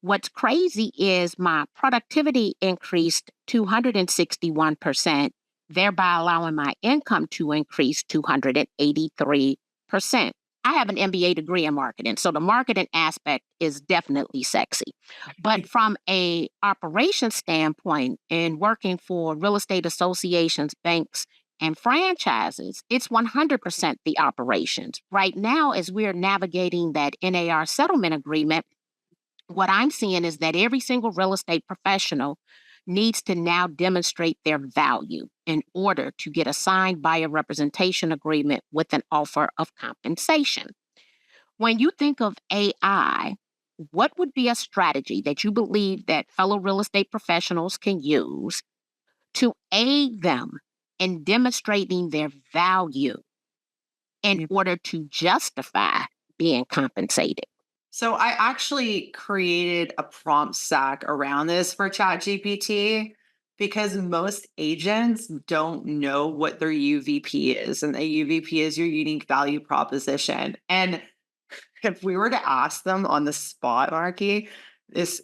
What's crazy is my productivity increased 261%, thereby allowing my income to increase 283%. I have an MBA degree in marketing, so the marketing aspect is definitely sexy. But from a operation standpoint, in working for real estate associations, banks, and franchises, it's 100% the operations. Right now, as we're navigating that NAR settlement agreement, what I'm seeing is that every single real estate professional needs to now demonstrate their value in order to get a signed buyer representation agreement with an offer of compensation. When you think of AI, what would be a strategy that you believe that fellow real estate professionals can use to aid them in demonstrating their value in order to justify being compensated? So I actually created a prompt stack around this for ChatGPT because most agents don't know what their UVP is, and the UVP is your unique value proposition. And if we were to ask them on the spot, Marky, this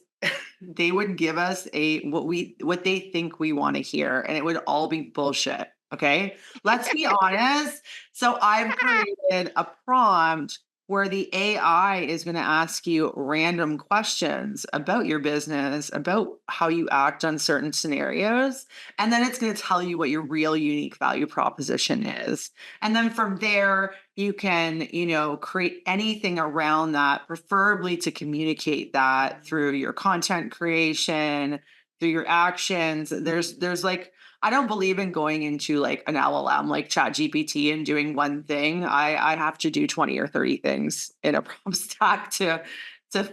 they would give us a what they think we want to hear, and it would all be bullshit. Okay. Let's be honest. So I've created a prompt where the AI is going to ask you random questions about your business, about how you act on certain scenarios. And then it's going to tell you what your real unique value proposition is. And then from there, you can, create anything around that, preferably to communicate that through your content creation, through your actions. There's like, I don't believe in going into like an LLM like ChatGPT and doing one thing. I have to do 20 or 30 things in a prompt stack to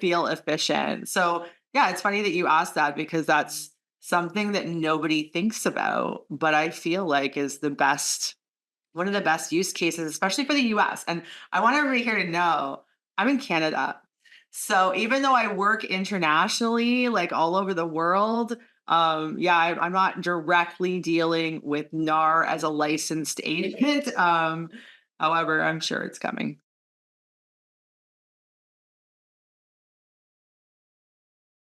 feel efficient. So yeah, it's funny that you asked that because that's something that nobody thinks about, but I feel like is one of the best use cases, especially for the US. And I want everybody here to know I'm in Canada. So even though I work internationally, like all over the world, yeah, I'm not directly dealing with NAR as a licensed agent. However, I'm sure it's coming.